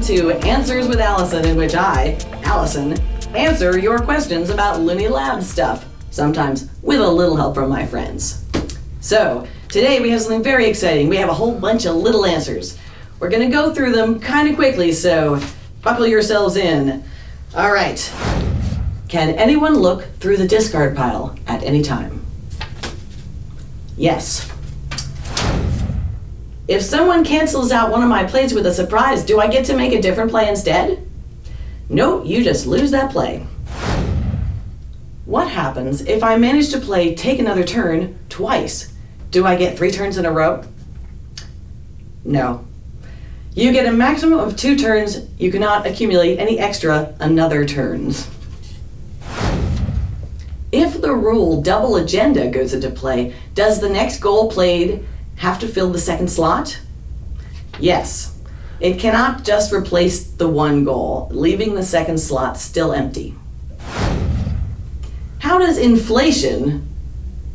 to Answers with Alison, in which I, Alison, answer your questions about Looney Lab stuff, sometimes with a little help from my friends. So, today we have something very exciting. We have a whole bunch of little answers. We're going to go through them kind of quickly, so buckle yourselves in. All right. Can anyone look through the discard pile at any time? Yes. If someone cancels out one of my plays with a surprise, do I get to make a different play instead? No, you just lose that play. What happens if I manage to play Take Another Turn twice? Do I get 3 turns in a row? No. You get a maximum of 2 turns. You cannot accumulate any extra another turns. If the rule double agenda goes into play, does the next goal played have to fill the second slot? Yes. It cannot just replace the one goal, leaving the second slot still empty. How does inflation,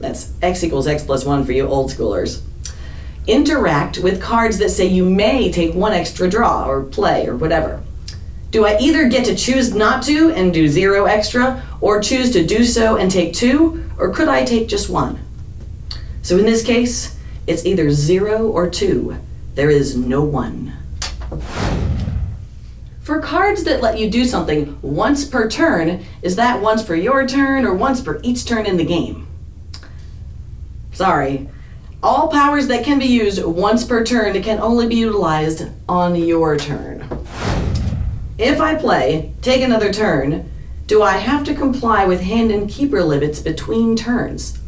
that's x equals x plus 1 for you old schoolers, interact with cards that say you may take 1 extra draw or play or whatever? Do I either get to choose not to and do 0 extra, or choose to do so and take 2, or could I take just 1? So in this case, it's either 0 or 2. There is no 1. For cards that let you do something once per turn, is that once for your turn or once for each turn in the game? Sorry. All powers that can be used once per turn can only be utilized on your turn. If I play Take Another Turn, do I have to comply with hand and keeper limits between turns?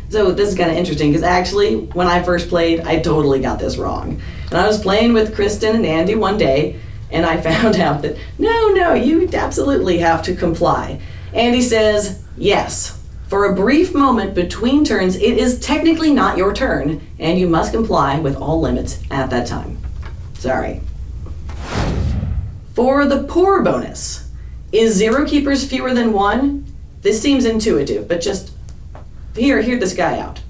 So this is kind of interesting because actually when I first played, I totally got this wrong. And I was playing with Kristen and Andy one day and I found out that no, you absolutely have to comply. Andy says, yes, for a brief moment between turns, it is technically not your turn and you must comply with all limits at that time. Sorry. For the poor bonus, is 0 keepers fewer than 1? This seems intuitive, but just hear this guy out.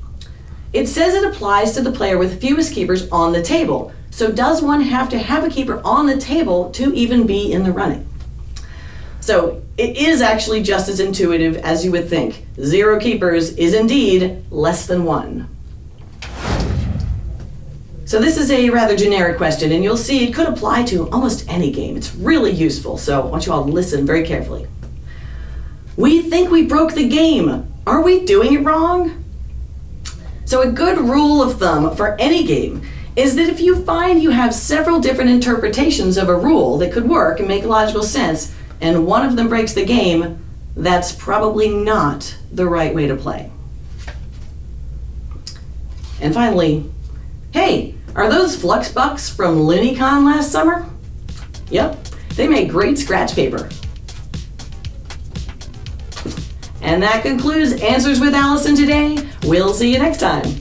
It says it applies to the player with fewest keepers on the table. So does one have to have a keeper on the table to even be in the running? So it is actually just as intuitive as you would think. 0 keepers is indeed less than 1. So this is a rather generic question, and you'll see it could apply to almost any game. It's really useful, so I want you all to listen very carefully. We think we broke the game. Are we doing it wrong? So a good rule of thumb for any game is that if you find you have several different interpretations of a rule that could work and make logical sense, and one of them breaks the game, that's probably not the right way to play. And finally, hey, are those Flux Bucks from LooneyCon last summer? Yep, they make great scratch paper. And that concludes Answers with Alison today. We'll see you next time.